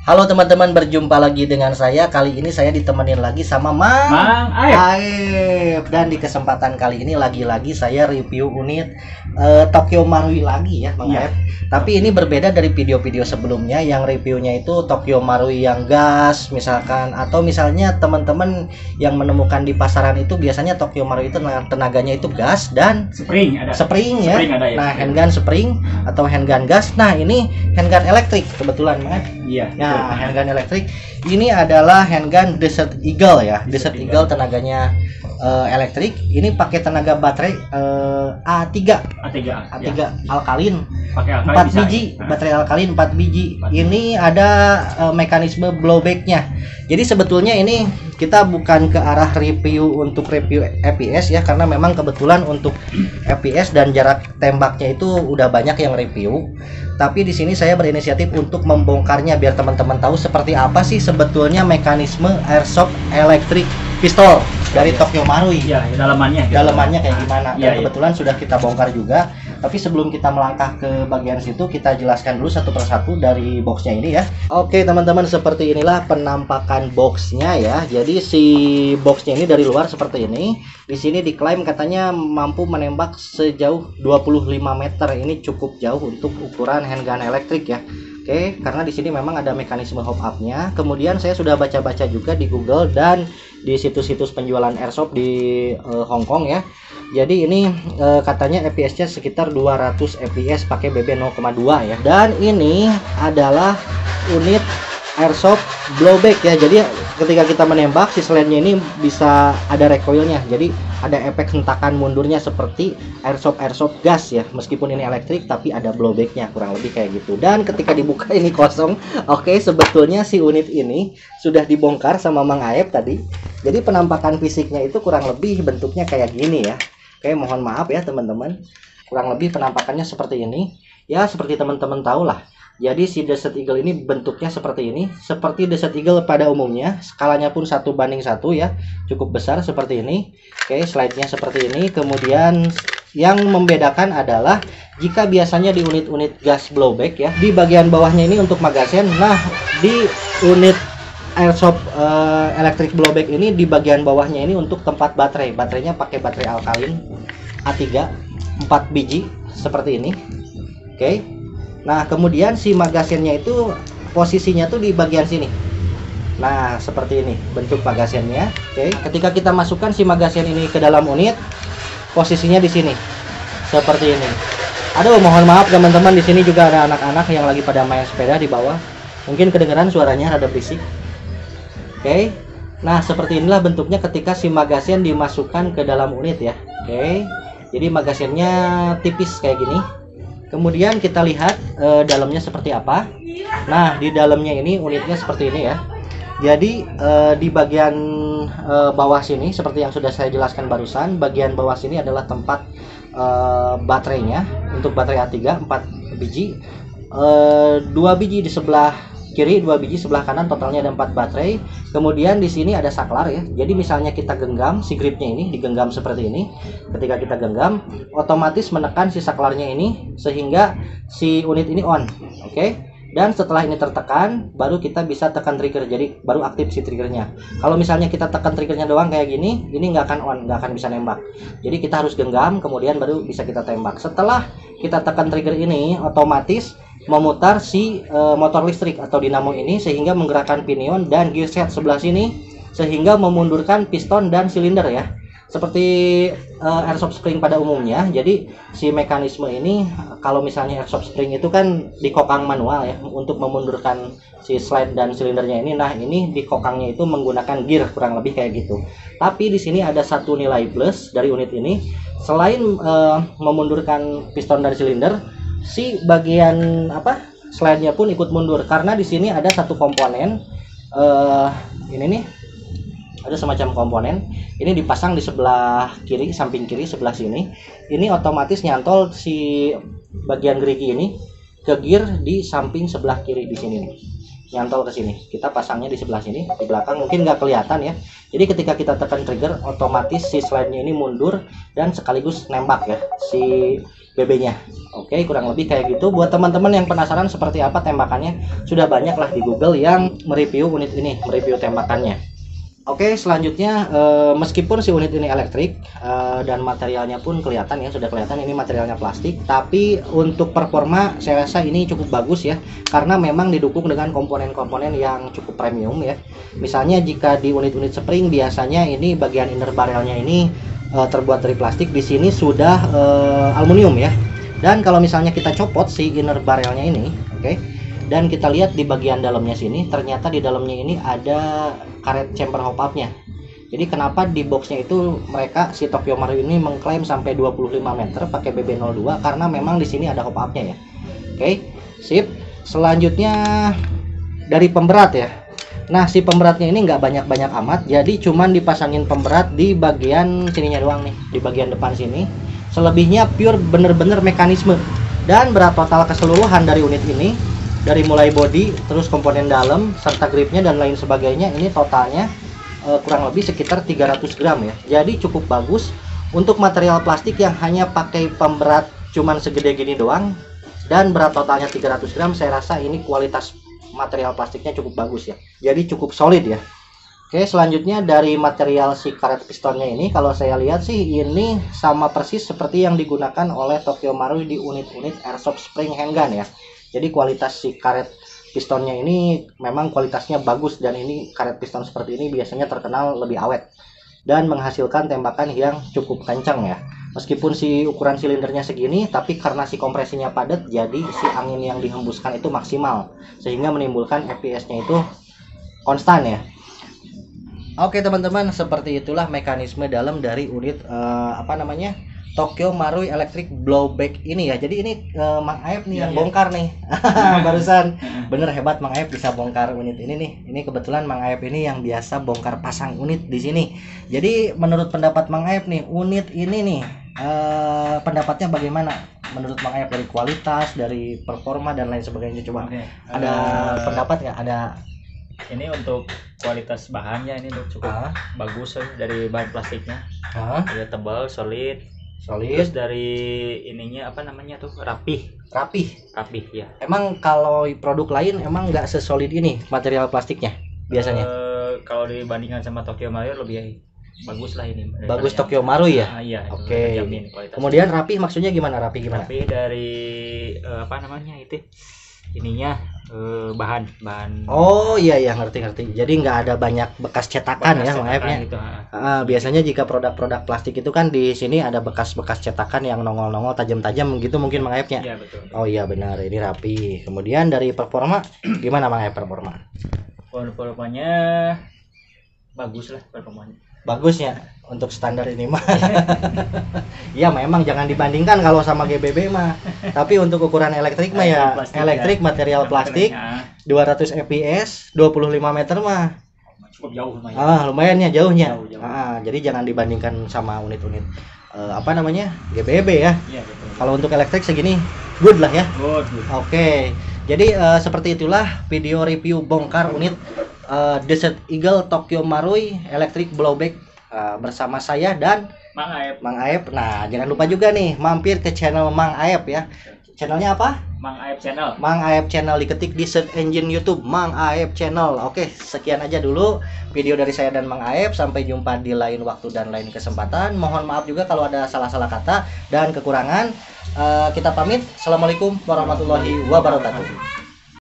Halo teman-teman, berjumpa lagi dengan saya. Kali ini saya ditemenin lagi sama Mang Aep. Dan di kesempatan kali ini lagi-lagi saya review unit Tokyo Marui lagi ya, Mang Aep. Tapi ini berbeda dari video-video sebelumnya yang reviewnya itu Tokyo Marui yang gas misalkan, atau misalnya teman-teman yang menemukan di pasaran itu biasanya Tokyo Marui itu tenaganya itu gas dan spring ya. Spring ada ya. Nah, handgun spring atau handgun gas. Nah, ini handgun elektrik kebetulan, Mang Aep. Iya. Nah, handgun elektrik ini adalah handgun Desert Eagle ya. Desert Eagle tenaganya elektrik. Ini pakai tenaga baterai A3 alkalin. Pakai 4 biji baterai alkalin 4 biji. Ini ada mekanisme blowbacknya. Jadi sebetulnya ini kita bukan ke arah review untuk review FPS ya, karena memang kebetulan untuk FPS dan jarak tembaknya itu udah banyak yang review. Tapi di sini saya berinisiatif untuk membongkarnya biar teman-teman tahu seperti apa sih sebetulnya mekanisme airsoft electric pistol dari Tokyo Marui. Ya, dalamannya kayak gimana. Dan kebetulan sudah kita bongkar juga. Tapi sebelum kita melangkah ke bagian situ, kita jelaskan dulu satu persatu dari boxnya ini ya. Oke teman-teman, seperti inilah penampakan boxnya ya. Jadi si boxnya ini dari luar seperti ini. Di sini diklaim katanya mampu menembak sejauh 25 meter. Ini cukup jauh untuk ukuran handgun elektrik ya. Oke, karena di sini memang ada mekanisme hop up-nya. Kemudian saya sudah baca-baca juga di Google dan di situs-situs penjualan airsoft di Hong Kong ya. Jadi ini katanya FPS-nya sekitar 200 FPS pakai BB 0,2 ya. Dan ini adalah unit airsoft blowback ya. Jadi ketika kita menembak, si slide-nya ini bisa ada recoil-nya. Jadi ada efek hentakan mundurnya seperti airsoft gas ya. Meskipun ini elektrik tapi ada blowback-nya, kurang lebih kayak gitu. Dan ketika dibuka ini kosong. Oke, sebetulnya si unit ini sudah dibongkar sama Mang Aep tadi. Jadi penampakan fisiknya itu kurang lebih bentuknya kayak gini ya. Oke, mohon maaf ya teman-teman. Kurang lebih penampakannya seperti ini. Ya, seperti teman-teman tahu lah. Jadi si Desert Eagle ini bentuknya seperti ini. Seperti Desert Eagle pada umumnya. Skalanya pun 1:1 ya. Cukup besar seperti ini. Oke, slide-nya seperti ini. Kemudian yang membedakan adalah jika biasanya di unit-unit gas blowback ya, di bagian bawahnya ini untuk magazen. Nah, di unit airsoft electric blowback ini di bagian bawahnya ini untuk tempat baterai. Baterainya pakai baterai alkalin A3 4 biji seperti ini. Oke. Nah, kemudian si magazennya itu posisinya tuh di bagian sini. Nah, seperti ini bentuk magazennya. Oke. Ketika kita masukkan si magazen ini ke dalam unit, posisinya di sini. Seperti ini. Aduh, mohon maaf teman-teman, di sini juga ada anak-anak yang lagi pada main sepeda di bawah. Mungkin kedengeran suaranya rada berisik. Oke. Nah, seperti inilah bentuknya ketika si magazen dimasukkan ke dalam unit ya. Oke. Jadi magazennya tipis kayak gini. Kemudian kita lihat dalamnya seperti apa. Nah, di dalamnya ini unitnya seperti ini ya. Jadi di bagian bawah sini seperti yang sudah saya jelaskan barusan, bagian bawah sini adalah tempat baterainya. Untuk baterai A3 4 biji. 2 biji di sebelah kiri, 2 biji sebelah kanan, totalnya ada 4 baterai. Kemudian di sini ada saklar ya. Jadi misalnya kita genggam si gripnya ini, digenggam seperti ini. Ketika kita genggam, otomatis menekan si saklarnya ini sehingga si unit ini on. Oke. Dan setelah ini tertekan, baru kita bisa tekan trigger. Jadi baru aktif si triggernya. Kalau misalnya kita tekan triggernya doang kayak gini, ini nggak akan on, nggak akan bisa nembak. Jadi kita harus genggam, kemudian baru bisa kita tembak. Setelah kita tekan trigger ini, otomatis memutar si motor listrik atau dinamo ini sehingga menggerakkan pinion dan gearset sebelah sini sehingga memundurkan piston dan silinder ya. Seperti airsoft spring pada umumnya. Jadi si mekanisme ini kalau misalnya airsoft spring itu kan dikokang manual ya untuk memundurkan si slide dan silindernya ini. Nah, ini dikokangnya itu menggunakan gear, kurang lebih kayak gitu. Tapi di sini ada satu nilai plus dari unit ini. Selain memundurkan piston dan silinder, si bagian slide-nya pun ikut mundur karena di sini ada satu komponen ini nih, ada semacam komponen ini dipasang di sebelah kiri, samping kiri sebelah sini. Ini otomatis nyantol si bagian gerigi ini ke gear di samping sebelah kiri di sini nih. nyantol ke sini. Kita pasangnya di sebelah sini, di belakang mungkin nggak kelihatan ya. Jadi ketika kita tekan trigger, otomatis si slide-nya ini mundur dan sekaligus nembak ya si BB-nya. Oke, kurang lebih kayak gitu. Buat teman-teman yang penasaran seperti apa tembakannya, sudah banyak lah di Google yang mereview unit ini, mereview tembakannya. Oke, selanjutnya meskipun si unit ini elektrik dan materialnya pun kelihatan ya, sudah kelihatan ini materialnya plastik, tapi untuk performa saya rasa ini cukup bagus ya, karena memang didukung dengan komponen-komponen yang cukup premium ya. Misalnya jika di unit-unit spring biasanya ini bagian inner barrelnya ini terbuat dari plastik, di sini sudah aluminium ya. Dan kalau misalnya kita copot si inner barrelnya ini, oke, dan kita lihat di bagian dalamnya sini, ternyata di dalamnya ini ada karet chamber hop up-nya. Jadi kenapa di boxnya itu mereka si Tokyo Marui ini mengklaim sampai 25 meter pakai BB02, karena memang di sini ada hop up-nya ya. Oke, sip. Selanjutnya dari pemberat ya. Nah, si pemberatnya ini nggak banyak-banyak amat, jadi cuman dipasangin pemberat di bagian sininya doang nih, di bagian depan sini. Selebihnya pure bener-bener mekanisme. Dan berat total keseluruhan dari unit ini, dari mulai body, terus komponen dalam, serta gripnya dan lain sebagainya, ini totalnya kurang lebih sekitar 300 gram ya. Jadi cukup bagus untuk material plastik yang hanya pakai pemberat cuman segede gini doang, dan berat totalnya 300 gram. Saya rasa ini kualitas material plastiknya cukup bagus ya, jadi cukup solid ya. Oke, selanjutnya dari material si karet pistonnya ini, kalau saya lihat sih ini sama persis seperti yang digunakan oleh Tokyo Marui di unit-unit airsoft spring handgun ya. Jadi kualitas si karet pistonnya ini memang kualitasnya bagus, dan ini karet piston seperti ini biasanya terkenal lebih awet dan menghasilkan tembakan yang cukup kencang ya. Meskipun si ukuran silindernya segini, tapi karena si kompresinya padat, jadi si angin yang dihembuskan itu maksimal, sehingga menimbulkan FPS-nya itu konstan ya. Oke teman-teman, seperti itulah mekanisme dalam dari unit Tokyo Marui Electric Blowback ini ya. Jadi ini Mang Aep nih yang bongkar nih. Barusan. Bener hebat Mang Aep bisa bongkar unit ini nih. Ini kebetulan Mang Aep ini yang biasa bongkar pasang unit di sini. Jadi menurut pendapat Mang Aep nih, unit ini nih pendapatnya bagaimana? Menurut Mang Aep dari kualitas, dari performa dan lain sebagainya, coba. Ada pendapat nggak? Ada. Ini untuk kualitas bahannya ini cukup bagus dari bahan plastiknya. Dia tebal, solid. Terus dari ininya rapih ya. Emang kalau produk lain emang nggak sesolid ini material plastiknya biasanya? Kalau dibandingkan sama Tokyo Marui lebih bagus lah ini. Bagus Tokyo Marui ya? Iya. Oke. Kemudian rapih maksudnya gimana? Rapih gimana? Rapih dari ininya bahan. Oh iya ngerti. Jadi nggak ada banyak bekas cetakan ya Mang Aepnya gitu. Biasanya jika produk-produk plastik itu kan di sini ada bekas-bekas cetakan yang nongol-nongol tajam-tajam gitu mungkin Mang Aepnya. Iya betul. Oh iya benar, ini rapi. Kemudian dari performa gimana Mang Aep performa? Performanya bagus lah performanya. Bagusnya untuk standar ini mah. Ya memang jangan dibandingkan kalau sama GBB mah. Tapi untuk ukuran elektrik mah ya elektrik material plastik 200 fps 25 meter mah cukup jauh lumayan. Lumayan ya jauhnya. Jadi jangan dibandingkan sama unit-unit GBB ya. Iya, betul. Kalau untuk elektrik segini good lah ya. Good. Oke. Jadi seperti itulah video review bongkar unit Desert Eagle Tokyo Marui Electric Blowback bersama saya dan Mang Aep. Nah, jangan lupa juga nih mampir ke channel Mang Aep ya. Channelnya apa? Mang Aep Channel. Mang Aep Channel, diketik di search engine YouTube Mang Aep Channel. Oke, sekian aja dulu video dari saya dan Mang Aep. Sampai jumpa di lain waktu dan lain kesempatan. Mohon maaf juga kalau ada salah-salah kata dan kekurangan. Kita pamit. Assalamualaikum warahmatullahi wabarakatuh.